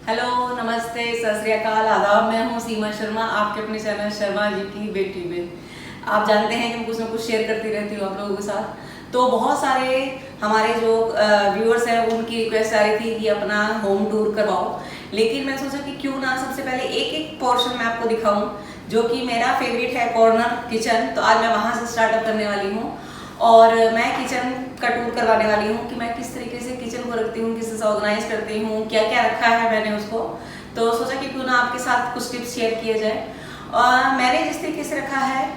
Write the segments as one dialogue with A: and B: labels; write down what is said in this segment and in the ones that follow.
A: Hello, नमस्ते, सत श्री अकाल, आदाब। मैं हूँ सीमा शर्मा, आपके अपने चैनल शर्मा जी की बेटी में। आप जानते हैं कि मैं कुछ ना कुछ शेयर करती रहती हूँ आप लोगों के साथ। तो बहुत सारे हमारे जो व्यूअर्स हैं उनकी रिक्वेस्ट आ रही थी कि अपना होम टूर करवाओ, लेकिन मैं सोचा कि क्यों ना सबसे पहले एक एक पोर्शन मैं आपको दिखाऊं जो कि मेरा फेवरेट है, कॉर्नर किचन। तो आज मैं वहाँ से स्टार्टअप करने वाली हूँ और मैं किचन का टूर करवाने वाली हूँ कि मैं किस तरीके से किचन को रखती हूँ, किस तरह से ऑर्गेनाइज करती हूँ, क्या क्या रखा है मैंने उसको। तो सोचा कि क्यों ना आपके साथ कुछ टिप्स शेयर किए जाए। और मैंने जिस तरीके से रखा है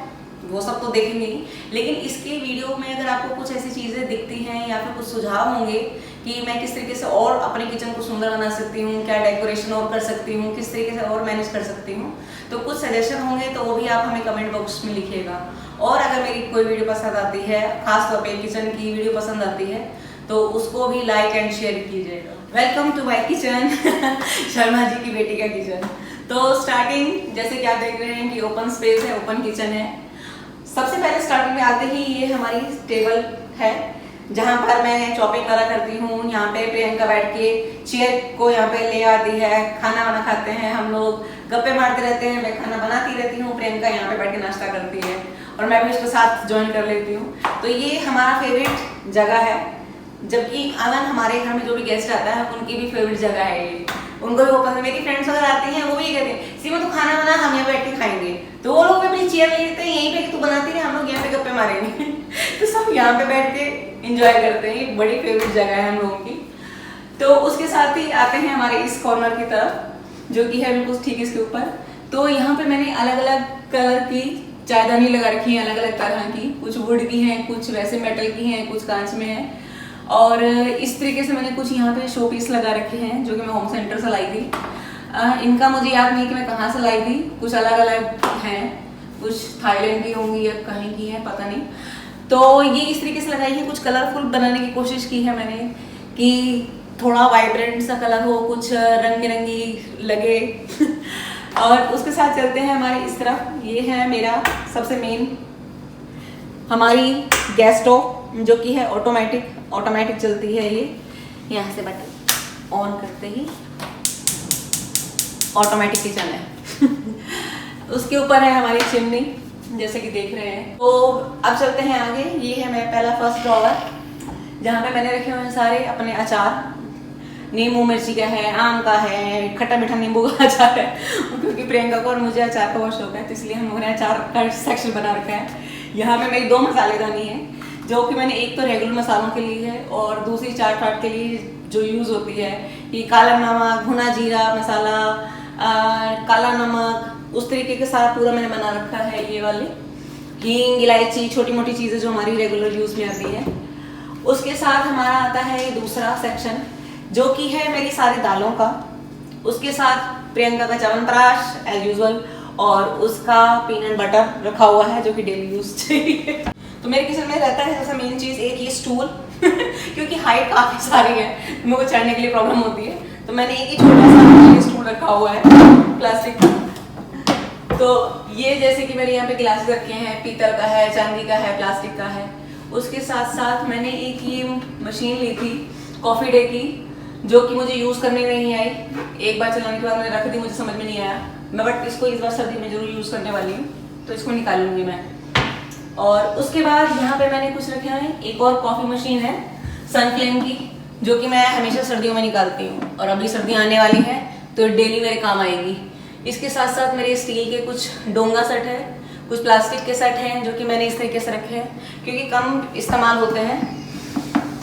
A: वो सब तो देखेंगे ही, लेकिन इसके वीडियो में अगर आपको कुछ ऐसी चीज़ें दिखती हैं या फिर कुछ सुझाव होंगे कि मैं किस तरीके से और अपने किचन को सुंदर बना सकती हूँ, क्या डेकोरेशन और कर सकती हूँ, किस तरीके से और मैनेज कर सकती हूँ, तो कुछ सजेशन होंगे तो वो भी आप हमें कमेंट बॉक्स में लिखिएगा। और अगर मेरी कोई वीडियो पसंद आती है, खासतौर पे किचन की वीडियो पसंद आती है, तो उसको भी लाइक एंड शेयर कीजिएगा। Welcome to my kitchen Sharma ji की बेटी का किचन। तो स्टार्टिंग जैसे कि आप देख रहे हैं कि ओपन स्पेस है, ओपन किचन है। सबसे पहले स्टार्टिंग में आते ही ये हमारी टेबल है जहाँ पर मैं चॉपिंग करा करती हूँ। यहाँ पे प्रियंका बैठ के चेयर को यहाँ पे ले आती है, खाना वाना खाते हैं, हम लोग गप्पे मारते रहते हैं, मैं खाना बनाती रहती हूँ, प्रियंका यहाँ पे बैठ के नाश्ता करती है और मैं भी उसके साथ ज्वाइन कर लेती हूँ। तो ये हमारा फेवरेट जगह है, जबकि आंगन हमारे घर में जो भी गेस्ट आता है उनकी भी फेवरेट जगह है ये, उनको भी वो पसंद। मेरी फ्रेंड्स अगर आती हैं वो भी ये कहते हैं सीमा तू खाना बना, हम यहाँ बैठ के खाएंगे। तो वो लोग भी अपनी चेयर ले लेते हैं यहीं पे कि तू बनाती रहे, हम लोग यहाँ पे गप्पे मारेंगे तो सब यहाँ पे बैठ के इंजॉय करते हैं। ये बड़ी फेवरेट जगह है हम लोगों की। तो उसके साथ ही आते हैं हमारे इस कॉर्नर की तरफ जो कि है बिल्कुल ठीक इसके ऊपर। तो यहाँ पे मैंने अलग अलग कलर की चायदानी लगा रखी है, अलग अलग तरह की, कुछ वुड की हैं, कुछ वैसे मेटल की हैं, कुछ कांच में है। और इस तरीके से मैंने कुछ यहाँ पे शो पीस लगा रखे हैं जो कि मैं होम सेंटर से लाई थी। इनका मुझे याद नहीं कि मैं कहाँ से लाई थी, कुछ अलग अलग हैं, कुछ थाईलैंड की होंगी या कहीं की है पता नहीं। तो ये इस तरीके से लगाई है, कुछ कलरफुल बनाने की कोशिश की है मैंने कि थोड़ा वाइब्रेंट सा कलर हो, कुछ रंग बिरंगी लगे और उसके साथ चलते हैं हमारे इस तरफ। ये है मेरा सबसे मेन हमारी गैस स्टोव जो कि है ऑटोमेटिक चलती है। ये यहाँ से बटन ऑन करते ही ऑटोमेटिक किचन है उसके ऊपर है हमारी चिमनी जैसे कि देख रहे हैं। तो अब चलते हैं आगे। ये है मेरा पहला फर्स्ट ड्रॉवर जहाँ पे मैंने रखे हुए हैं सारे अपने अचार। नींबू मिर्ची का है, आम का है, खट्टा मीठा नींबू का अचार है क्योंकि प्रियंका को और मुझे अचार का बहुत शौक है, तो इसलिए हम लोगों ने अचार का सेक्शन बना रखा है। यहाँ पे मेरी 2 मसालेदानी है जो कि मैंने एक तो रेगुलर मसालों के लिए है और दूसरी चाट फाट के लिए जो यूज़ होती है कि काला नमक, भुना जीरा मसाला, काला नमक, उस तरीके के साथ पूरा मैंने बना रखा है। ये वाली हींग, इलायची, छोटी मोटी चीज़ें जो हमारी रेगुलर यूज़ में आती है। उसके साथ हमारा आता है दूसरा सेक्शन जो कि है मेरी सारी दालों का। उसके साथ प्रियंका का च्यवनप्राश एज यूजुअल और उसका पीनट बटर रखा हुआ है जो कि डेली यूज चाहिए। तो मेरे किचन में रहता है सबसे मेन चीज़ एक ये स्टूल क्योंकि हाइट काफ़ी सारी है, मुझे चढ़ने के लिए प्रॉब्लम होती है, तो मैंने एक ही छोटा सा स्टूल रखा हुआ है प्लास्टिक का। तो ये जैसे कि मेरे यहाँ पे गिलास रखे हैं, पीतल का है, चांदी का है, प्लास्टिक का है। उसके साथ साथ मैंने एक ये मशीन ली थी कॉफ़ी डे की जो कि मुझे यूज़ करने नहीं आई। एक बार चलाने के बाद मैंने रख दी, मुझे समझ में नहीं आया मैं, बट इसको इस बार सर्दी में जरूर यूज़ करने वाली हूँ, तो इसको निकालूंगी मैं। और उसके बाद यहाँ पे मैंने कुछ रखे हैं, एक और कॉफ़ी मशीन है सनफ्लेम की जो कि मैं हमेशा सर्दियों में निकालती हूँ और अभी सर्दी आने वाली है तो डेली मेरे काम आएगी। इसके साथ साथ मेरे स्टील के कुछ डोंगा सेट है, कुछ प्लास्टिक के सेट हैं जो कि मैंने इस तरीके से रखे हैं क्योंकि कम इस्तेमाल होते हैं।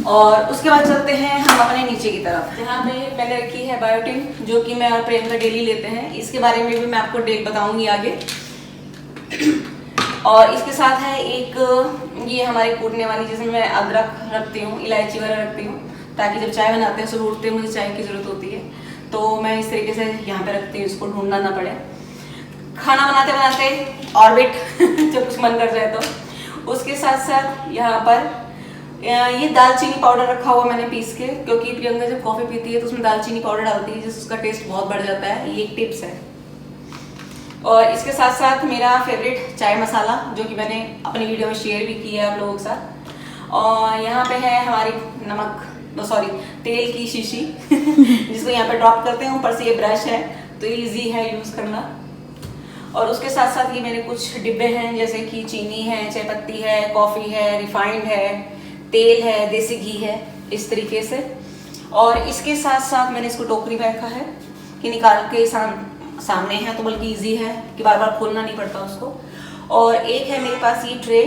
A: और उसके बाद चलते हैं हम अपने नीचे की तरफ जहाँ पे मैंने रखी है बायोटिन जो कि मैं और प्रियंका डेली लेते हैं। इसके बारे में भी मैं आपको डेट बताऊंगी आगे। और इसके साथ है एक ये हमारी कूटने वाली जिसमें मैं अदरक रखती हूँ, इलायची वगैरह रखती हूँ ताकि जब चाय बनाते हैं सुबह उठते मुझे चाय की ज़रूरत होती है, तो मैं इस तरीके से यहाँ पे रखती हूँ, इसको ढूंढना ना पड़े खाना बनाते बनाते ऑर्बिट जब कुछ मन कर जाए तो। उसके साथ साथ यहाँ पर ये दालचीनी पाउडर रखा हुआ मैंने पीस के, क्योंकि प्रियंका जब कॉफ़ी पीती है तो उसमें दालचीनी पाउडर डालती है जिससे उसका टेस्ट बहुत बढ़ जाता है, ये एक टिप्स है। और इसके साथ साथ मेरा फेवरेट चाय मसाला जो कि मैंने अपनी वीडियो में शेयर भी किया है आप लोगों के साथ। और यहाँ पे है हमारी नमक सॉरी तेल की शीशी जिसको यहाँ पे ड्रॉप करते हैं। ऊपर से ये ब्रश है तो इजी है यूज करना। और उसके साथ साथ ये मेरे कुछ डिब्बे हैं, जैसे कि चीनी है, चाय पत्ती है, कॉफी है, रिफाइंड है, तेल है, देसी घी है, इस तरीके से। और इसके साथ साथ मैंने इसको टोकरी में रखा है कि निकाल के सामने है तो बल्कि इजी है कि बार बार खोलना नहीं पड़ता उसको। और एक है मेरे पास ये ट्रे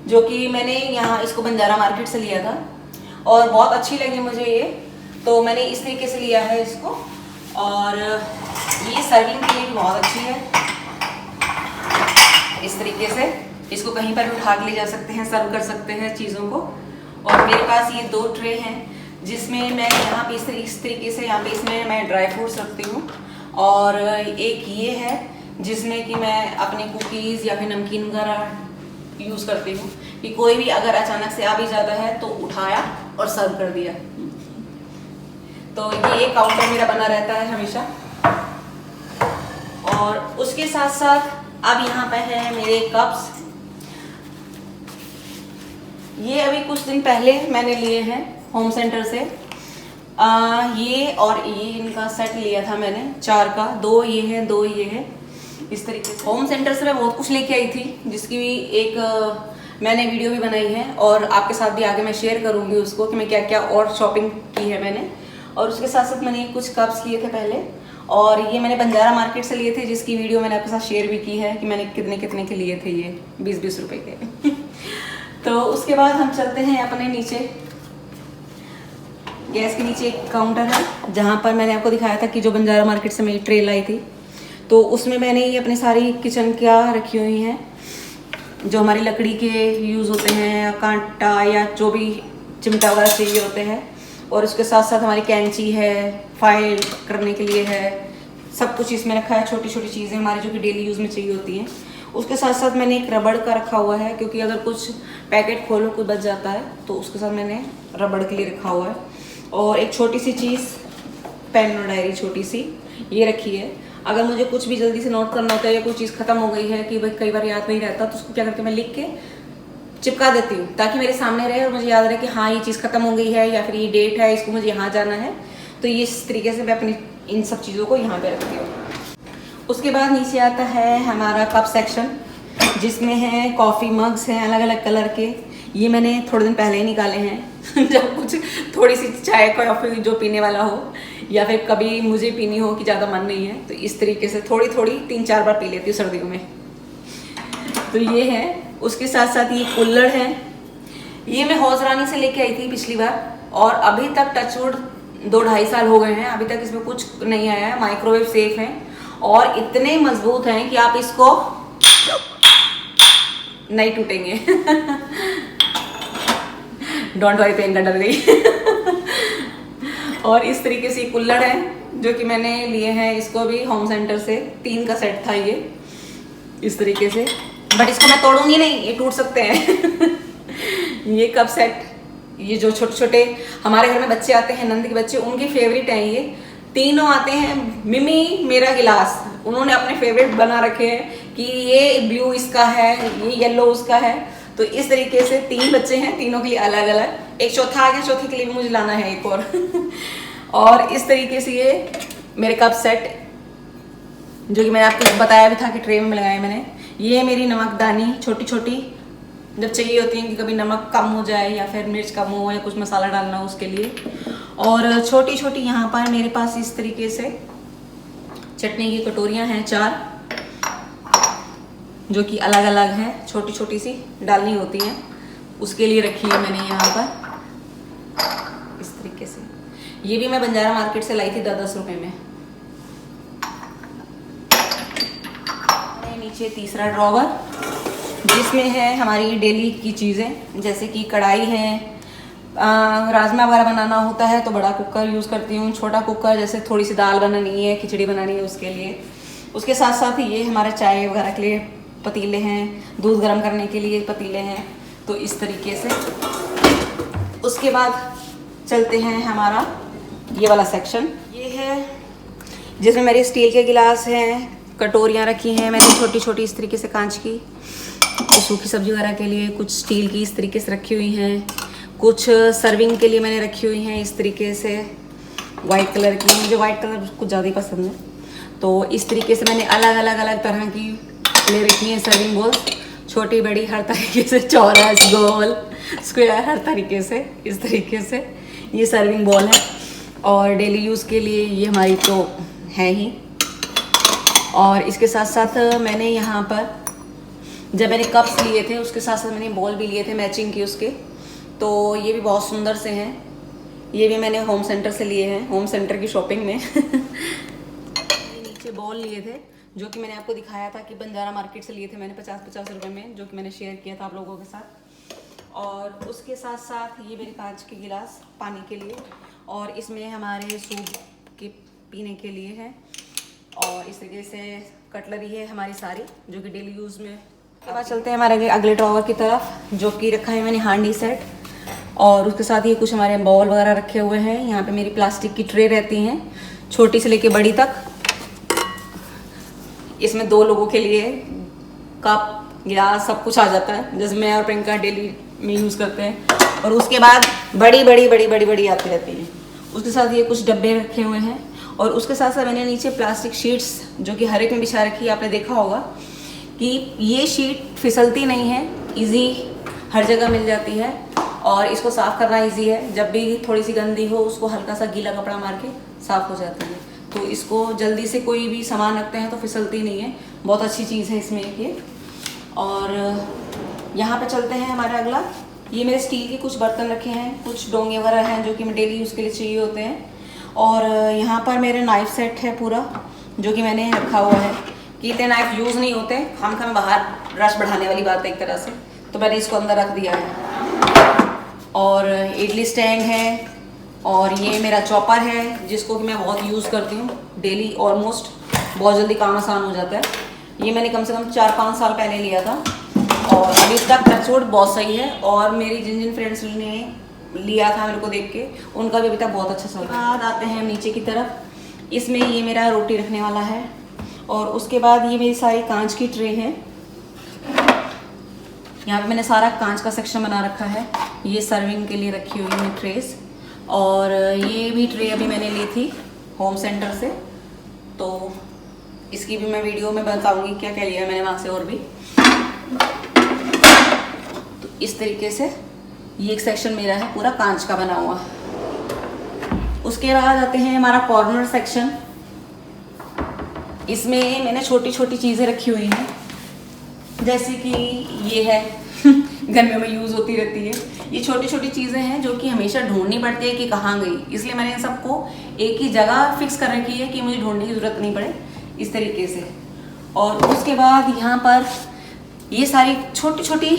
A: जो कि मैंने यहाँ इसको बंजारा मार्केट से लिया था और बहुत अच्छी लगी मुझे ये, तो मैंने इस तरीके से लिया है इसको। और ये सर्विंग के लिए भी बहुत अच्छी है, इस तरीके से इसको कहीं पर भी उठा के ले जा सकते हैं, सर्व कर सकते हैं चीज़ों को। और मेरे पास ये 2 ट्रे हैं जिसमें मैं यहाँ पे इस तरीके से यहाँ पे इसमें मैं ड्राई फ्रूट्स रखती हूँ। और एक ये है जिसमें कि मैं अपने कुकीज़ या फिर नमकीन वगैरह यूज़ करती हूँ कि कोई भी अगर अचानक से आ भी जाता है तो उठाया और सर्व कर दिया। तो ये काउंटर मेरा बना रहता है हमेशा। और उसके साथ साथ अब यहाँ पे है मेरे कप्स। ये अभी कुछ दिन पहले मैंने लिए हैं होम सेंटर से। ये और ये इनका सेट लिया था मैंने 4 का, 2 ये है 2 ये है, इस तरीके से। होम सेंटर से मैं बहुत कुछ लेके आई थी जिसकी भी एक मैंने वीडियो भी बनाई है और आपके साथ भी आगे मैं शेयर करूंगी उसको कि मैं क्या क्या और शॉपिंग की है मैंने। और उसके साथ साथ मैंने कुछ कप्स लिए थे पहले, और ये मैंने बंजारा मार्केट से लिए थे जिसकी वीडियो मैंने आपके साथ शेयर भी की है कि मैंने कितने कितने के लिए थे, ये 20-20 रुपए के। तो उसके बाद हम चलते हैं अपने नीचे। गैस के नीचे एक काउंटर है जहाँ पर मैंने आपको दिखाया था कि जो बंजारा मार्केट से मैं ट्रे लाई थी, तो उसमें मैंने ये अपनी सारी किचन क्या रखी हुई हैं जो हमारी लकड़ी के यूज़ होते हैं, कांटा या जो भी चिमटा वगैरह चाहिए होते हैं। और उसके साथ साथ हमारी कैंची है, फाइल करने के लिए है, सब कुछ इसमें रखा है। छोटी छोटी चीज़ें हमारी जो कि डेली यूज़ में चाहिए होती हैं। उसके साथ साथ मैंने एक रबड़ का रखा हुआ है क्योंकि अगर कुछ पैकेट खोलो कुछ बच जाता है तो उसके साथ मैंने रबड़ के लिए रखा हुआ है। और एक छोटी सी चीज़ पेन और डायरी छोटी सी ये रखी है। अगर मुझे कुछ भी जल्दी से नोट करना होता है या कोई चीज़ खत्म हो गई है कि भाई कई बार याद नहीं रहता, तो उसको क्या करके मैं लिख के चिपका देती हूँ ताकि मेरे सामने रहे और मुझे याद रहे कि हाँ ये चीज़ खत्म हो गई है या फिर ये डेट है, इसको मुझे यहाँ जाना है। तो ये इस तरीके से मैं अपनी इन सब चीज़ों को यहाँ पे रखती हूँ। उसके बाद नीचे आता है हमारा कप सेक्शन जिसमें है कॉफ़ी मग्स हैं अलग अलग कलर के। ये मैंने थोड़े दिन पहले ही निकाले हैं जब कुछ थोड़ी सी चाय कॉफ़ी जो पीने वाला हो या फिर कभी मुझे पीनी हो कि ज़्यादा मन नहीं है, तो इस तरीके से थोड़ी थोड़ी 3-4 बार पी लेती हूँ सर्दियों में। तो ये है। उसके साथ साथ ये कुल्हड़ है, ये मैं हौज रानी से लेके आई थी पिछली बार और अभी तक टचवुड 2-2.5 साल हो गए हैं, अभी तक इसमें कुछ नहीं आया है। माइक्रोवेव सेफ है और इतने मजबूत हैं कि आप इसको नहीं टूटेंगे। डोंट वरी, प्रियंका डर गई। और इस तरीके से कुल्हड़ है जो कि मैंने लिए हैं, इसको भी होम सेंटर से 3 का सेट था ये इस तरीके से। बट इसको मैं तोड़ूंगी नहीं, ये टूट सकते हैं। ये कप सेट, ये जो छोटे छोटे हमारे घर में बच्चे आते हैं, नंद के बच्चे, उनकी फेवरेट है ये। तीनों आते हैं, मिमी मेरा गिलास, उन्होंने अपने फेवरेट बना रखे हैं कि ये ब्लू इसका है, ये येलो उसका है। तो इस तरीके से 3 बच्चे हैं, तीनों के लिए अलग अलग। एक चौथा आ गया, चौथे के लिए भी मुझे लाना है एक और। और इस तरीके से ये मेरे कप सेट जो कि मैंने आपको बताया भी था कि ट्रे में लगाए मैंने। ये मेरी नमकदानी छोटी छोटी जब चाहिए होती है कि कभी नमक कम हो जाए या फिर मिर्च कम हो या कुछ मसाला डालना हो उसके लिए। और छोटी छोटी यहाँ पर मेरे पास इस तरीके से चटनी की कटोरियाँ हैं 4 जो कि अलग अलग हैं, छोटी छोटी सी डालनी होती हैं, उसके लिए रखी है मैंने यहाँ पर इस तरीके से। ये भी मैं बंजारा मार्केट से लाई थी 10-10 रुपए में। नीचे तीसरा ड्रॉवर जिसमें है हमारी डेली की चीज़ें, जैसे कि कढ़ाई है, राजमा वगैरह बनाना होता है तो बड़ा कुकर यूज़ करती हूँ, छोटा कुकर जैसे थोड़ी सी दाल बनानी है, खिचड़ी बनानी है उसके लिए। उसके साथ साथ ये हमारे चाय वगैरह के लिए पतीले हैं, दूध गर्म करने के लिए पतीले हैं, तो इस तरीके से। उसके बाद चलते हैं हमारा ये वाला सेक्शन, ये है जिसमें मेरे स्टील के गिलास हैं, कटोरियाँ रखी हैं मैंने छोटी छोटी इस तरीके से कांच की, तो सूखी सब्जी वगैरह के लिए कुछ स्टील की इस तरीके से रखी हुई हैं। कुछ सर्विंग के लिए मैंने रखी हुई हैं इस तरीके से वाइट कलर की। मुझे वाइट कलर कुछ ज़्यादा ही पसंद है, तो इस तरीके से मैंने अलग अलग अलग तरह की ले रखी हैं सर्विंग बोल, छोटी बड़ी हर तरीके से, चौरस गोल स्क्वायर हर तरीके से। इस तरीके से ये सर्विंग बॉल है और डेली यूज़ के लिए ये हमारी तो है ही। और इसके साथ साथ मैंने यहाँ पर जब मैंने कप्स लिए थे उसके साथ साथ मैंने बॉल भी लिए थे मैचिंग की उसके, तो ये भी बहुत सुंदर से हैं। ये भी मैंने होम सेंटर से लिए हैं, होम सेंटर की शॉपिंग में। नीचे बॉल लिए थे जो कि मैंने आपको दिखाया था कि बंजारा मार्केट से लिए थे मैंने 50-50 रुपए में, जो कि मैंने शेयर किया था आप लोगों के साथ। और उसके साथ साथ ये मेरे कांच के गिलास पानी के लिए, और इसमें हमारे सूप के पीने के लिए है। और इस तरीके से कटलरी है हमारी सारी जो कि डेली यूज़ में। अब बाद चलते हैं हमारे अगले ड्रॉवर की तरफ, जो कि रखा है मैंने हांडी सेट, और उसके साथ ये कुछ हमारे बाउल वगैरह रखे हुए हैं। यहाँ पे मेरी प्लास्टिक की ट्रे रहती हैं छोटी से लेके बड़ी तक। इसमें 2 लोगों के लिए कप गिलास सब कुछ आ जाता है, जैसे मैं और प्रियंका डेली में यूज़ करते हैं। और उसके बाद बड़ी बड़ी बड़ी बड़ी बड़ी आती रहती हैं। उसके साथ ये कुछ डब्बे रखे हुए हैं, और उसके साथ साथ मैंने नीचे प्लास्टिक शीट्स जो कि हर एक में बिछा रखी है। आपने देखा होगा कि ये शीट फिसलती नहीं है, इजी हर जगह मिल जाती है, और इसको साफ़ करना इजी है। जब भी थोड़ी सी गंदी हो उसको हल्का सा गीला कपड़ा मार के साफ़ हो जाती है, तो इसको जल्दी से कोई भी सामान रखते हैं तो फिसलती नहीं है। बहुत अच्छी चीज़ है इसमें ये। और यहाँ पे चलते हैं हमारा अगला। ये मेरे स्टील के कुछ बर्तन रखे हैं, कुछ डोंगे वगैरह हैं जो कि मैं डेली यूज़ के लिए चाहिए होते हैं। और यहाँ पर मेरे नाइफ़ सेट है पूरा, जो कि मैंने रखा हुआ है कि इतने नाइफ़ यूज़ नहीं होते, हम बाहर रश बढ़ाने वाली बात है एक तरह से, तो मैंने इसको अंदर रख दिया है। और इडली स्टैंड है, और ये मेरा चॉपर है जिसको कि मैं बहुत यूज़ करती हूँ डेली, ऑलमोस्ट बहुत जल्दी काम आसान हो जाता है। ये मैंने कम से कम 4-5 साल पहले लिया था, और अभी इसका टचवुड बहुत सही है। और मेरी जिन जिन फ्रेंड्स ने लिया था मेरे को देख के, उनका भी अभी तक बहुत अच्छा चल रहा है। बाद आते हैं नीचे की तरफ। इसमें ये मेरा रोटी रखने वाला है, और उसके बाद ये मेरी सारी कांच की ट्रे है। यहाँ पे मैंने सारा कांच का सेक्शन बना रखा है। ये सर्विंग के लिए रखी हुई है ट्रेस, और ये भी ट्रे अभी मैंने ली थी होम सेंटर से, तो इसकी भी मैं वीडियो में बताऊंगी क्या क्या लिया मैंने वहाँ से। और भी तो इस तरीके से ये एक सेक्शन मेरा है पूरा कांच का बना हुआ। उसके बाद आते हैं हमारा कॉर्नर सेक्शन। इसमें मैंने छोटी छोटी चीज़ें रखी हुई हैं, जैसे कि ये है गर्मियों में यूज़ होती रहती है। ये छोटी छोटी चीज़ें हैं जो कि हमेशा ढूंढनी पड़ती है कि कहाँ गई, इसलिए मैंने इन सबको एक ही जगह फिक्स कर रखी है कि मुझे ढूंढने की ज़रूरत नहीं पड़े, इस तरीके से। और उसके बाद यहाँ पर ये सारी छोटी छोटी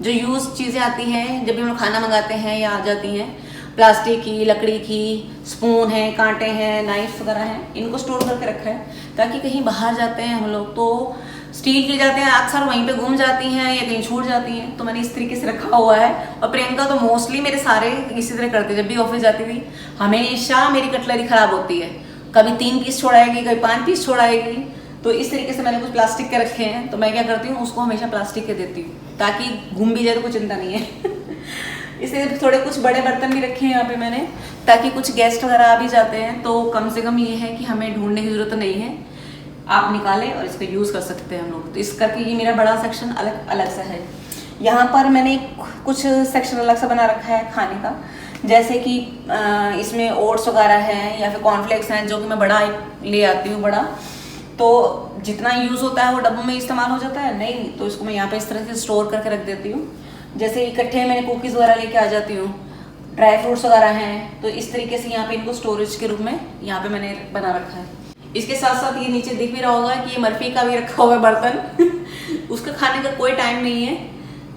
A: जो यूज़ चीज़ें आती हैं जब भी हम लोग खाना मंगाते हैं या आ जाती हैं, प्लास्टिक की, लकड़ी की, स्पून है, कांटे हैं, नाइफ वगैरह हैं, इनको स्टोर करके रखा है ताकि कहीं बाहर जाते हैं हम लोग तो स्टील के जाते हैं, अक्सर वहीं पे गुम जाती हैं या कहीं छूट जाती हैं, तो मैंने इस तरीके से रखा हुआ है। और प्रियंका तो मोस्टली मेरे सारे इसी तरह करते, जब भी ऑफिस जाती थी हमेशा मेरी कटलरी खराब होती है, कभी 3 पीस छोड़ाएगी, कभी 5 पीस छोड़ाएगी। तो इस तरीके से मैंने कुछ प्लास्टिक के रखे हैं, तो मैं क्या करती हूँ उसको हमेशा प्लास्टिक के देती हूँ ताकि घूम भी जाए तो कोई चिंता नहीं है। इसलिए थोड़े कुछ बड़े बर्तन भी रखे हैं यहाँ पे मैंने, ताकि कुछ गेस्ट वगैरह आ भी जाते हैं तो कम से कम ये है कि हमें ढूंढने की जरूरत नहीं है, आप निकालें और इसको यूज़ कर सकते हैं हम लोग। तो इस करके ये मेरा बड़ा सेक्शन अलग अलग सा है। यहाँ पर मैंने कुछ सेक्शन अलग सा बना रखा है खाने का, जैसे कि इसमें ओट्स वगैरह हैं या फिर कॉर्नफ्लेक्स हैं जो कि मैं बड़ा ले आती हूँ बड़ा, तो जितना यूज़ होता है वो डब्बों में इस्तेमाल हो जाता है, नहीं तो इसको मैं यहाँ पे इस तरह से स्टोर करके रख देती हूँ। जैसे इकट्ठे मैंने कुकीज़ वगैरह लेके आ जाती हूँ, ड्राई फ्रूट्स वगैरह हैं, तो इस तरीके से यहाँ पे इनको स्टोरेज के रूप में यहाँ पे मैंने बना रखा है। इसके साथ साथ ये नीचे दिख भी रहा होगा कि ये मर्फी का भी रखा हुआ है बर्तन। उसका खाने का कोई टाइम नहीं है,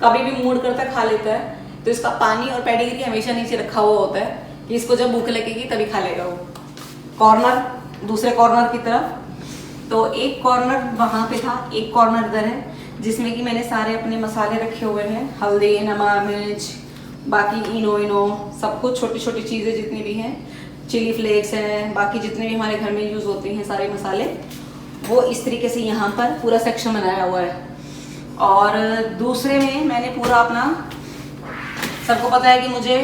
A: कभी भी मूड करता है खा लेता है, तो इसका पानी और पेडिग्री हमेशा नीचे रखा हुआ होता है कि इसको जब भूख लगेगी तभी खा लेगा वो। कॉर्नर, दूसरे कॉर्नर की तरफ, तो एक कॉर्नर वहाँ पे था, एक कॉर्नर इधर है जिसमें कि मैंने सारे अपने मसाले रखे हुए हैं, हल्दी, नमक, मिर्च, बाकी इनो सब कुछ, छोटी छोटी चीज़ें जितनी भी हैं, चिली फ्लेक्स हैं, बाकी जितने भी हमारे घर में यूज़ होते हैं सारे मसाले, वो इस तरीके से यहाँ पर पूरा सेक्शन बनाया हुआ है। और दूसरे में मैंने पूरा अपना सबको पता है कि मुझे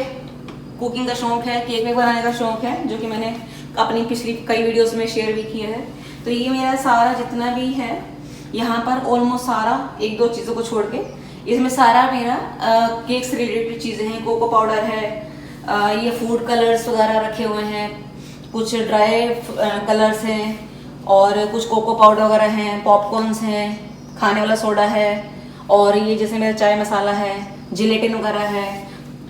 A: कुकिंग का शौक है, केक वेक बनाने का शौक है, जो कि मैंने अपनी पिछली कई वीडियोस में शेयर भी किया है। तो ये मेरा सारा जितना भी है यहाँ पर ऑलमोस्ट सारा, एक दो चीज़ों को छोड़ के इसमें सारा मेरा केक से रिलेटेड चीज़ें हैं। कोको पाउडर है, ये फूड कलर्स वगैरह रखे हुए हैं, कुछ ड्राई कलर्स हैं और कुछ कोको पाउडर वगैरह हैं, पॉपकॉर्न्स हैं, खाने वाला सोडा है और ये जैसे मेरा चाय मसाला है, जिलेटिन वगैरह है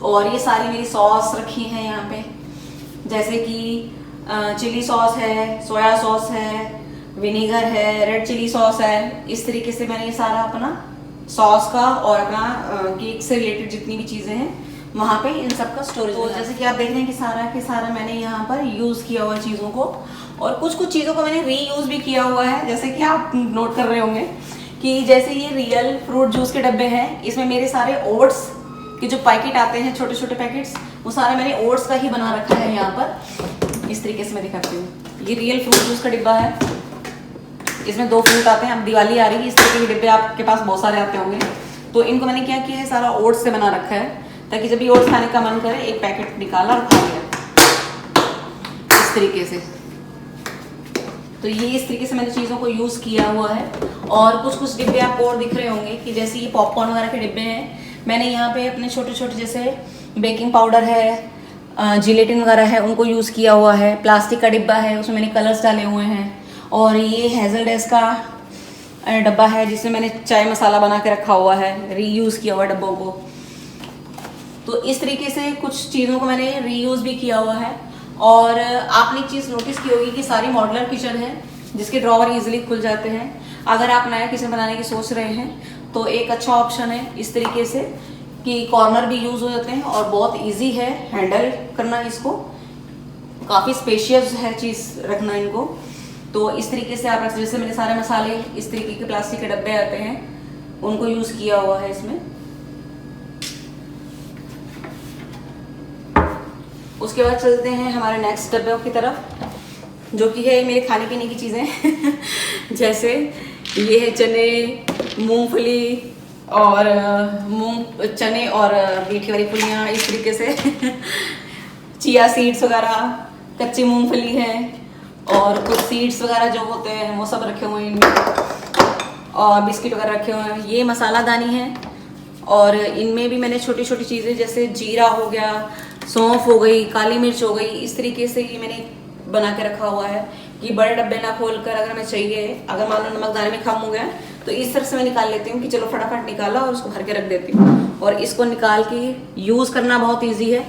A: और ये सारी मेरी सॉस रखी हैं यहाँ पे, जैसे कि चिली सॉस है, सोया सॉस है, विनीगर है, रेड चिली सॉस है। इस तरीके से मैंने ये सारा अपना सॉस का और अपना केक से रिलेटेड जितनी भी चीज़ें हैं वहाँ पे इन सब का स्टोरेज। तो जैसे कि आप देख रहे हैं कि सारा के सारा मैंने यहाँ पर यूज़ किया हुआ चीज़ों को, और कुछ कुछ चीज़ों को मैंने रीयूज़ भी किया हुआ है। जैसे कि आप नोट कर रहे होंगे कि जैसे ये रियल फ्रूट जूस के डब्बे हैं, इसमें मेरे सारे ओट्स के जो पैकेट आते हैं, छोटे छोटे पैकेट्स, वो सारे मैंने ओट्स का ही बना रखा है यहाँ पर। इस तरीके से मैं दिखाती हूँ। ये रियल फ्रूट जूस का डिब्बा है, इसमें 2 फ्रूट आते हैं। अब दिवाली आ रही है, इस तरीके के डिब्बे आपके पास बहुत सारे आते होंगे। तो इनको मैंने क्या किया है, सारा ओट्स से बना रखा है, ताकि जब भी ओट्स खाने का मन करे एक पैकेट निकाला और खा लिया इस तरीके से। तो ये इस तरीके से मैंने चीज़ों को यूज़ किया हुआ है। और कुछ कुछ डिब्बे आपको और दिख रहे होंगे कि जैसे ये पॉपकॉर्न वगैरह के डिब्बे हैं, मैंने यहाँ पे अपने छोटे छोटे जैसे बेकिंग पाउडर है, जिलेटिन वगैरह है, उनको यूज़ किया हुआ है। प्लास्टिक का डिब्बा है, उसमें मैंने कलर्स डाले हुए हैं। और ये हेज़लडेस का डब्बा है, जिसमें मैंने चाय मसाला बना के रखा हुआ है, रीयूज़ किया हुआ डब्बों को। तो इस तरीके से कुछ चीज़ों को मैंने रीयूज़ भी किया हुआ है। और आपने एक चीज़ नोटिस की होगी कि सारी मॉड्यूलर किचन है, जिसके ड्रॉवर इजीली खुल जाते हैं। अगर आप नया किचन बनाने की सोच रहे हैं तो एक अच्छा ऑप्शन है इस तरीके से कि कॉर्नर भी यूज़ हो जाते हैं और बहुत ईजी है हैंडल करना इसको, काफ़ी स्पेशियस है चीज़ रखना इनको। तो इस तरीके से आप रख, जैसे मैंने सारे मसाले इस तरीके के प्लास्टिक के डब्बे आते हैं, उनको यूज़ किया हुआ है इसमें। उसके बाद चलते हैं हमारे नेक्स्ट डब्बे की तरफ, जो कि है मेरे खाने पीने की चीज़ें जैसे ये है चने, मूंगफली और चने और मीठी वाली फलियाँ इस तरीके से चिया सीड्स वगैरह, कच्ची मूंगफली है और कुछ सीड्स वगैरह जो होते हैं वो सब रखे हुए हैं इनमें, और बिस्किट वगैरह रखे हुए हैं। ये मसाला दानी है और इनमें भी मैंने छोटी छोटी चीज़ें जैसे जीरा हो गया, सौंफ हो गई, काली मिर्च हो गई, इस तरीके से ये मैंने बना के रखा हुआ है कि बड़े डब्बे ना खोलकर अगर मैं चाहिए, अगर मान लो नमक दाने में कम हो गया तो इस तरह से मैं निकाल लेती हूँ कि चलो फटाफट निकाला और उसको भर के रख देती हूँ। और इसको निकाल के यूज़ करना बहुत ईजी है।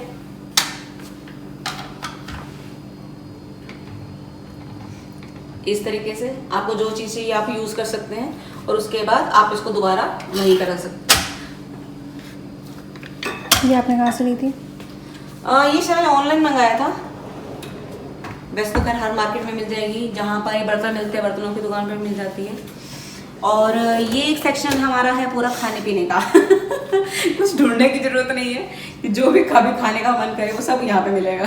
A: इस तरीके से आपको जो चीज़ चाहिए आप यूज़ कर सकते हैं और उसके बाद आप इसको दोबारा वहीं कर सकते हैं।
B: ये आपने कहाँ से ली थी?
A: ये शायद मैंने ऑनलाइन मंगाया था, वैसे तो खैर हर मार्केट में मिल जाएगी, जहाँ पर ये बर्तन मिलते हैं बर्तनों की दुकान पर मिल जाती है। और ये एक सेक्शन हमारा है पूरा खाने पीने का कुछ ढूंढने की जरूरत नहीं है कि जो भी कभी खाने का मन करे वो सब यहाँ पे मिलेगा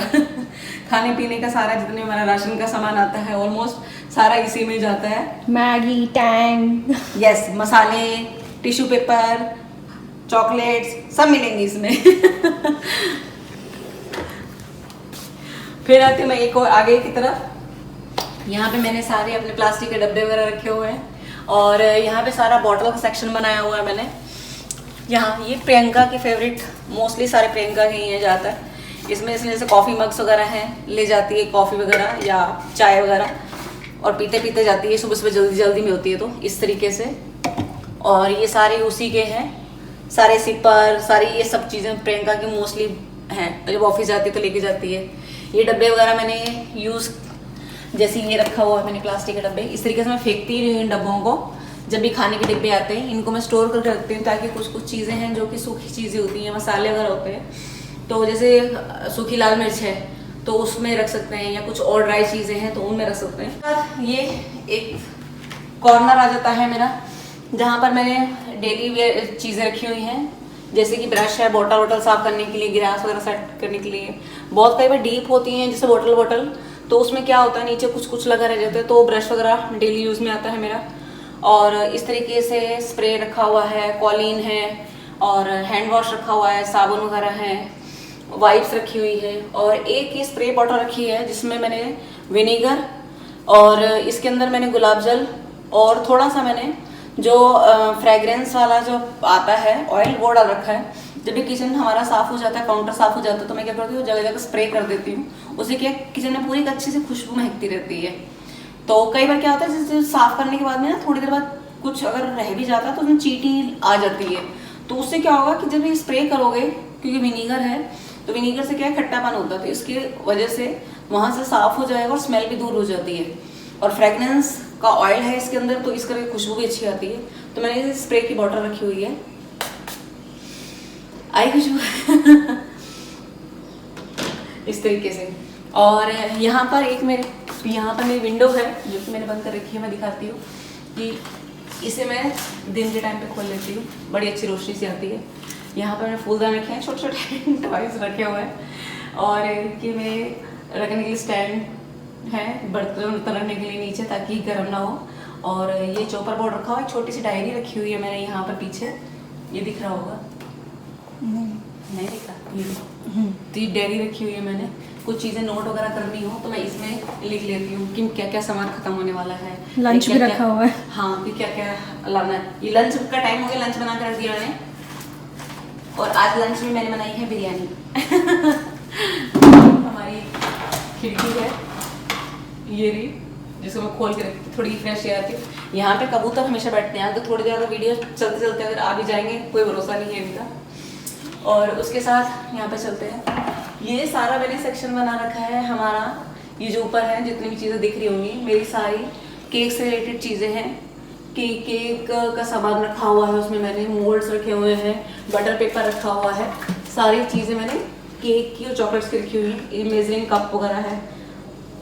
A: खाने पीने का सारा जितने हमारा राशन का सामान आता है ऑलमोस्ट सारा इसी में जाता है।
B: मैगी, टैंग,
A: यस, मसाले, टिश्यू पेपर, चॉकलेट्स सब मिलेंगे इसमें फिर आती मैं एक और आगे की तरफ। यहाँ पे मैंने सारे अपने प्लास्टिक के डब्बे वगैरह रखे हुए हैं और यहाँ पे सारा बॉटल का सेक्शन बनाया हुआ है मैंने। यहाँ ये प्रियंका की फेवरेट, मोस्टली सारे प्रियंका के ही हैं ज़्यादातर। इसमें इसमें जैसे कॉफ़ी मग्स वगैरह हैं, ले जाती है कॉफ़ी वगैरह या चाय वगैरह और पीते पीते जाती है, सुबह सुबह जल्दी जल्दी में होती है तो इस तरीके से। और ये सारे उसी के हैं, सारे सिपर, सारी ये सब चीज़ें प्रियंका की मोस्टली हैं, जब ऑफिस जाती है तो लेके जाती है। ये डब्बे वगैरह मैंने यूज़, जैसे ये रखा हुआ है मैंने प्लास्टिक के डब्बे, इस तरीके से मैं फेंकती रही हूँ इन डब्बों को। जब भी खाने के डिब्बे आते हैं इनको मैं स्टोर करके रखती हूँ, ताकि कुछ कुछ चीज़ें हैं जो कि सूखी चीज़ें होती हैं, मसाले वगैरह होते हैं, तो जैसे सूखी लाल मिर्च है तो उसमें रख सकते हैं, या कुछ और ड्राई चीज़ें हैं तो उनमें रख सकते हैं। ये एक कॉर्नर आ जाता है मेरा, जहाँ पर मैंने डेली वेयर चीज़ें रखी हुई हैं, जैसे कि ब्रश है, बॉटल वॉटल साफ करने के लिए, गिलास वगैरह सेट करने के लिए। बहुत कई बार डीप होती हैं जैसे बॉटल तो उसमें क्या होता है नीचे कुछ कुछ लगा रह जाता है, तो ब्रश वगैरह डेली यूज़ में आता है मेरा। और इस तरीके से स्प्रे रखा हुआ है, कॉलिन है और हैंड वॉश रखा हुआ है, साबुन वगैरह है, वाइप्स रखी हुई है और एक ये स्प्रे बॉटल रखी है जिसमें मैंने विनेगर और इसके अंदर मैंने गुलाब जल और थोड़ा सा मैंने जो फ्रेग्रेंस वाला जो आता है ऑयल वो डाल रखा है। जब भी किचन हमारा साफ हो जाता है, काउंटर साफ हो जाता है, तो मैं क्या करती हूँ जगह जगह स्प्रे कर देती हूँ। उससे क्या किचन में पूरी एक अच्छी सी खुशबू महकती रहती है। तो कई बार क्या होता है जैसे साफ करने के बाद में ना थोड़ी देर बाद कुछ अगर रह भी जाता है तो उसमें चींटी आ जाती है। तो उससे क्या होगा कि जब ये स्प्रे करोगे, क्योंकि विनीगर है तो विनीगर से क्या है खट्टापन होता है, तो इसकी वजह से वहाँ से साफ हो जाएगा और स्मेल भी दूर हो जाती है। और फ्रेगनेंस का ऑयल है इसके अंदर तो इस करके खुशबू भी अच्छी आती है। तो मैंने ये स्प्रे की बॉटल रखी हुई है, आई खुशबू इस तरीके से। और यहाँ पर मेरी विंडो है जो कि मैंने बंद कर रखी है। मैं दिखाती हूँ कि इसे मैं दिन के टाइम पे खोल लेती हूँ, बड़ी अच्छी रोशनी सी आती है। यहाँ पर मैंने फूलदान रखे हैं, छोटे छोटे टॉयज रखे हुए हैं और कि मेरे रखने के लिए स्टैंड है बर्तन रखने के लिए नीचे ताकि गर्म ना हो। और ये चॉपर बोर्ड रखा हुआ है, छोटी सी डायरी रखी हुई है मैंने यहाँ पर पीछे, ये दिख रहा होगा नहीं दिख रहा, तो ये डायरी रखी हुई है मैंने। कुछ चीज़ें नोट वगैरह करनी हो तो मैं इसमें लिख लेती हूँ कि क्या क्या सामान खत्म होने वाला है।
B: लंच भी रखा हुआ है,
A: हाँ कि क्या क्या लाना है। ये लंच का टाइम हो गया, लंच बना कर रख दिया मैंने। और आज लंच में मैंने बनाई है बिरयानी हमारी खिड़की है ये रही, जिसको मैं खोल के रखती, थोड़ी फ्रेश एयर आती है। यहाँ पे कबूतर हमेशा बैठते हैं, तो थोड़ी देर अगर वीडियो चलते चलते अगर आ भी जाएंगे कोई भरोसा नहीं है इनका। और उसके साथ यहाँ पे चलते हैं, ये सारा मैंने सेक्शन बना रखा है हमारा। ये जो ऊपर है जितनी भी चीज़ें दिख रही होंगी मेरी सारी केक से रिलेटेड चीज़ें हैं। केक का सामान रखा हुआ है, उसमें मैंने मोल्ड्स रखे हुए हैं, बटर पेपर रखा हुआ है, सारी चीज़ें मैंने केक की और चॉकलेट्स की रखी हुई हैं। ये मेजरिंग कप वगैरह है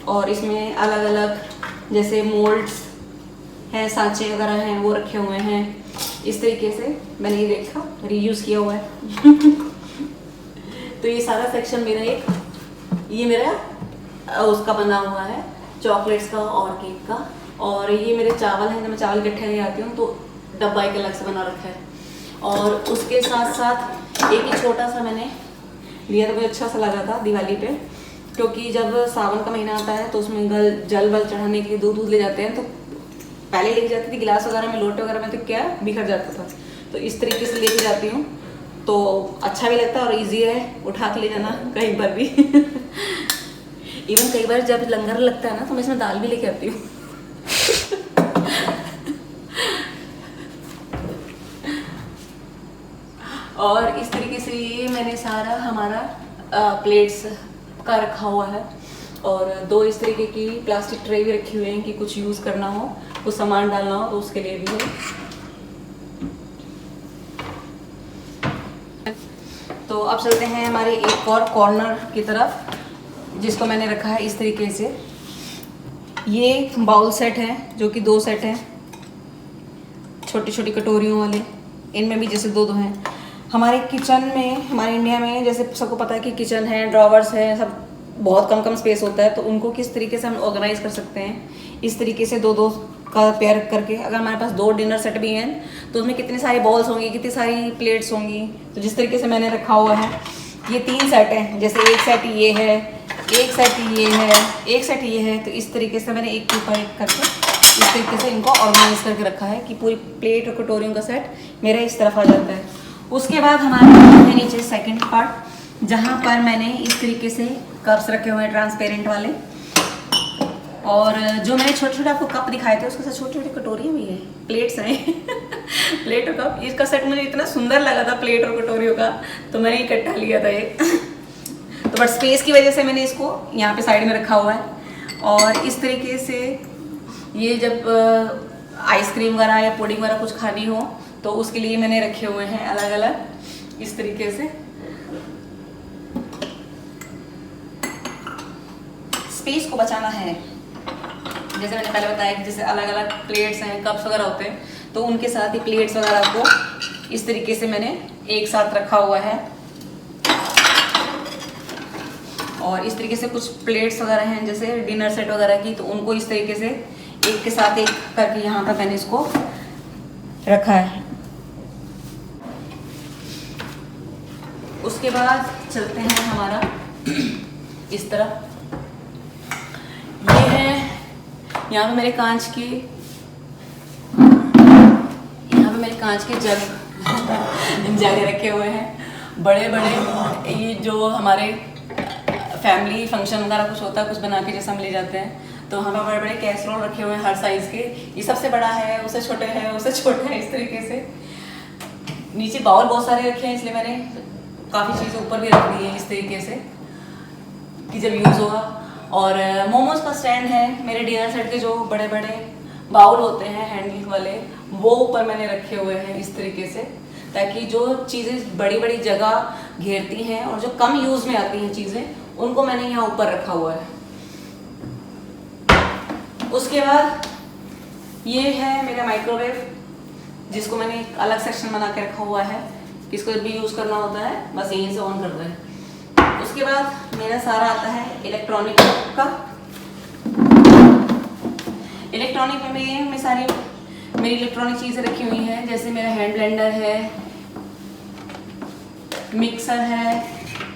A: और इसमें अलग अलग जैसे मोल्ड्स हैं, सांचे वगैरह हैं वो रखे हुए हैं। इस तरीके से मैंने ये देखा रीयूज़ किया हुआ है तो ये सारा सेक्शन मेरा उसका बना हुआ है, चॉकलेट्स का और केक का। और ये मेरे चावल हैं, जब मैं चावल इकट्ठे ले आती हूँ तो डब्बा एक अलग से बना रखा है। और उसके साथ साथ एक ही छोटा सा मैंने लिया था, मुझे अच्छा सा लगा था दिवाली पे, क्योंकि जब सावन का महीना आता है तो उसमें जल वल चढ़ाने के लिए दूध ले जाते हैं। तो पहले लेके जाती थी गिलास वगैरह में, लोटे वगैरह में, तो क्या बिखर जाता था। तो इस तरीके से लेके जाती हूँ तो अच्छा भी लगता है और इजी है उठा के ले जाना कहीं पर भी इवन कई बार जब लंगर लगता है ना तो मैं इसमें दाल भी लेके आती हूँ और इस तरीके से ये मैंने सारा हमारा प्लेट्स का रखा हुआ है। और दो इस तरीके की प्लास्टिक ट्रे भी रखी हुई हैं कि कुछ यूज़ करना हो, कुछ सामान डालना हो तो उसके लिए भी है। तो अब चलते हैं हमारे एक और कॉर्नर की तरफ, जिसको मैंने रखा है इस तरीके से। ये बाउल सेट है जो कि 2 सेट हैं, छोटी छोटी कटोरियों वाले, इनमें भी जैसे 2-2 हैं। हमारे किचन में, हमारे इंडिया में जैसे सबको पता है कि किचन है, ड्रॉवर्स हैं, सब बहुत कम स्पेस होता है, तो उनको किस तरीके से हम ऑर्गेनाइज कर सकते हैं। इस तरीके से 2-2 का पेयर करके, अगर हमारे पास 2 डिनर सेट भी हैं तो उसमें कितनी सारी बॉल्स होंगी, कितनी सारी प्लेट्स होंगी। तो जिस तरीके से मैंने रखा हुआ है, ये 3 सेट हैं, जैसे एक सेट ये है, एक सेट ये है, एक सेट ये है। तो इस तरीके से मैंने एक के ऊपर एक करके इस तरीके से इनको ऑर्गेनाइज करके रखा है कि पूरी प्लेट और कटोरियों का सेट मेरा इस तरफ आ जाता है। उसके बाद हमारे है नीचे सेकंड पार्ट, जहाँ पर मैंने इस तरीके से कप्स रखे हुए हैं ट्रांसपेरेंट वाले। और जो मैंने छोटे छोटे आपको कप दिखाए थे उसके साथ छोटी छोटी कटोरियाँ भी हैं, प्लेट्स हैं प्लेट और कप। इसका सेट मुझे इतना सुंदर लगा था प्लेट और कटोरियों का, तो मैंने इकट्ठा लिया था ये तो बट स्पेस की वजह से मैंने इसको यहाँ पे साइड में रखा हुआ है। और इस तरीके से ये जब आइसक्रीम वगैरह या पुडिंग वगैरह कुछ खानी हो तो उसके लिए मैंने रखे हुए हैं अलग अलग इस तरीके से। स्पेस को बचाना है, जैसे मैंने पहले बताया कि जैसे अलग अलग प्लेट्स हैं, कप्स वगैरह होते हैं, तो उनके साथ ही प्लेट्स वगैरह को इस तरीके से मैंने एक साथ रखा हुआ है। और इस तरीके से कुछ प्लेट्स वगैरह हैं जैसे डिनर सेट वगैरह की, तो उनको इस तरीके से एक के साथ एक करके यहाँ पर मैंने इसको रखा है। उसके बाद चलते हैं हमारा इस तरफ। ये है यहाँ पे मेरे कांच के जग रखे हुए हैं बड़े बड़े। ये जो हमारे फैमिली फंक्शन वगैरह कुछ होता है, कुछ बना के जैसे हम ले जाते हैं, तो हमें बड़े बड़े कैसरोल रखे हुए हैं हर साइज़ के। ये सबसे बड़ा है, उससे छोटे है, उससे छोटा है, इस तरीके से। नीचे बाउल बहुत सारे रखे हैं, इसलिए मैंने काफ़ी चीज़ें ऊपर भी रख दी है इस तरीके से कि जब यूज़ होगा। और मोमोज का स्टैंड है। मेरे डिनर सेट के जो बड़े बड़े बाउल होते हैं हैंडल वाले, वो ऊपर मैंने रखे हुए हैं इस तरीके से, ताकि जो चीज़ें बड़ी बड़ी जगह घेरती हैं और जो कम यूज़ में आती हैं चीज़ें, उनको मैंने यहाँ ऊपर रखा हुआ है। उसके बाद ये है मेरा माइक्रोवेव, जिसको मैंने एक अलग सेक्शन बना के रखा हुआ है। किसको भी यूज़ करना होता है बस यहीं से ऑन करते हैं। उसके बाद मेरा सारा आता है इलेक्ट्रॉनिक का। इलेक्ट्रॉनिक में सारी मेरी इलेक्ट्रॉनिक चीज़ें रखी हुई हैं, जैसे मेरा हैंड ब्लेंडर है, मिक्सर है,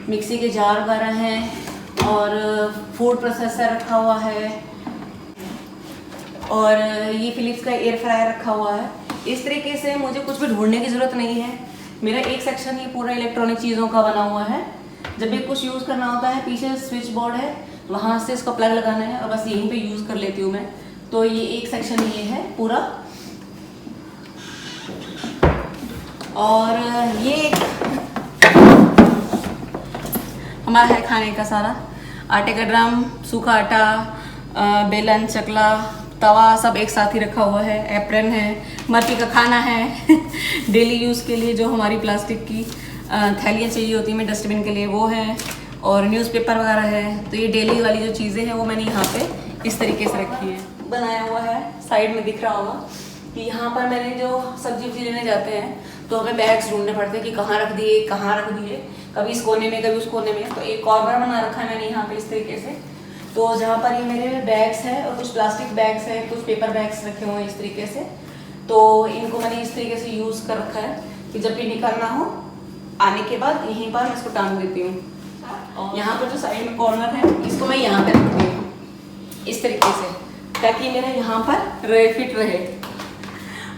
A: मिक्सी के जार वगैरह हैं, और फूड प्रोसेसर रखा हुआ है, और ये फिलिप्स का एयर फ्रायर रखा हुआ है। इस तरीके से मुझे कुछ भी ढूंढने की ज़रूरत नहीं है। मेरा एक सेक्शन ये पूरा इलेक्ट्रॉनिक चीज़ों का बना हुआ है। जब भी कुछ यूज़ करना होता है, पीछे स्विच बोर्ड है, वहाँ से इसको प्लग लगाना है और बस यहीं पे यूज़ कर लेती हूँ मैं। तो ये एक सेक्शन ये है पूरा। और ये हमारा है खाने का सारा, आटे का ड्रम, सूखा आटा, बेलन, चकला, तवा सब एक साथ ही रखा हुआ है। एप्रन है, मर्फी का खाना है डेली यूज़ के लिए जो हमारी प्लास्टिक की थैलियाँ चाहिए होती हैं डस्टबिन के लिए, वो है, और न्यूज़पेपर वगैरह है। तो ये डेली वाली जो चीज़ें हैं वो मैंने यहाँ पे इस तरीके से रखी है, बनाया हुआ है। साइड में दिख रहा होगा कि यहाँ पर मैंने जो सब्जी वब्जी लेने जाते हैं तो हमें बैग्स ढूंढने पड़ते हैं कि कहाँ रख दिए, कभी इस कोने में, कभी उस कोने में। तो एक कॉर्नर बना रखा है मैंने यहाँ पे इस तरीके से। तो जहाँ पर ये मेरे बैग्स हैं और कुछ प्लास्टिक बैग्स हैं, कुछ पेपर बैग्स रखे हुए हैं इस तरीके से, तो इनको मैंने इस तरीके से यूज़ कर रखा है कि जब भी निकलना हो आने के बाद यहीं पर मैं इसको टांग देती हूँ। यहाँ पर जो साइड में कॉर्नर है इसको मैं यहाँ पर रखती हूँ इस तरीके से, ताकि मेरा यहाँ पर फिट रहे।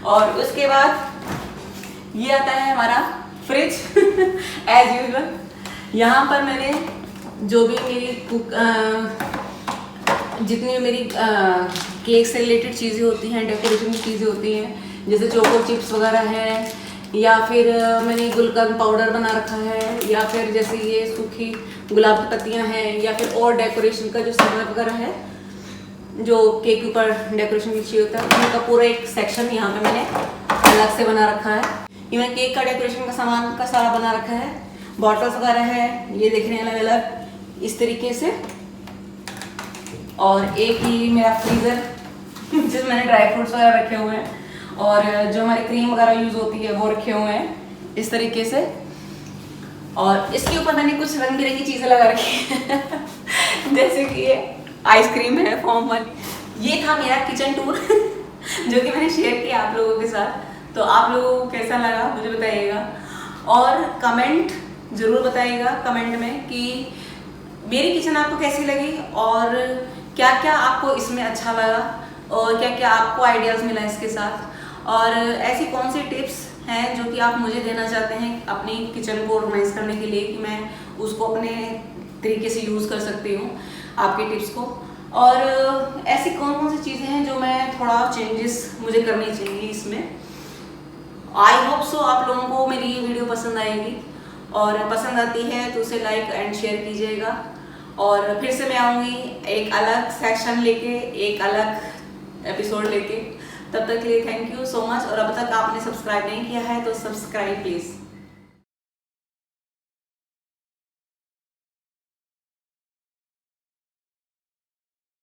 A: और उसके बाद ये आता है हमारा फ्रिज एज यूजुअल। यहाँ पर मैंने जो भी मेरी जितनी मेरी केक से रिलेटेड चीज़ें होती हैं, डेकोरेशन की चीज़ें होती हैं, जैसे चोको चिप्स वगैरह हैं, या फिर मैंने गुलकंद पाउडर बना रखा है, या फिर जैसे ये सूखी गुलाब की पत्तियाँ हैं, या फिर और डेकोरेशन का जो सामान वगैरह है जो केक के ऊपर डेकोरेशन की चीज़ होता है, उनका पूरा एक सेक्शन यहाँ पे मैंने अलग से बना रखा है। ये मैंने केक का डेकोरेशन का सामान का सारा बना रखा है। बॉटल्स वगैरह है, ये देखने अलग अलग इस तरीके से। और एक ही मेरा फ्रीज़र जिसमें मैंने ड्राई फ्रूट्स वगैरह रखे हुए हैं, और जो हमारी क्रीम वगैरह यूज़ होती है वो रखे हुए हैं इस तरीके से। और इसके ऊपर मैंने कुछ रंग बिरंगी चीज़ें लगा रखी हैं जैसे कि ये आइसक्रीम है फॉर्म वाली। ये था मेरा किचन टूर जो कि मैंने शेयर किया आप लोगों के साथ। तो आप लोगों को कैसा लगा मुझे बताइएगा, और कमेंट ज़रूर बताइएगा कमेंट में कि मेरी किचन आपको कैसी लगी, और क्या क्या आपको इसमें अच्छा लगा, और क्या क्या आपको आइडियाज़ मिला इसके साथ, और ऐसी कौन सी टिप्स हैं जो कि आप मुझे देना चाहते हैं अपनी किचन को ऑर्गेनाइज करने के लिए, कि मैं उसको अपने तरीके से यूज़ कर सकती हूँ आपके टिप्स को। और ऐसी कौन कौन सी चीज़ें हैं जो मैं थोड़ा चेंजेस मुझे करनी चाहिए इसमें। आई होप सो आप लोगों को मेरी ये वीडियो पसंद आएगी, और पसंद आती है तो उसे लाइक एंड शेयर कीजिएगा। और फिर से मैं आऊँगी एक अलग सेक्शन लेके, एक अलग एपिसोड लेके। तब तक के लिए थैंक यू सो मच। और अब तक आपने सब्सक्राइब नहीं किया है तो सब्सक्राइब प्लीज़।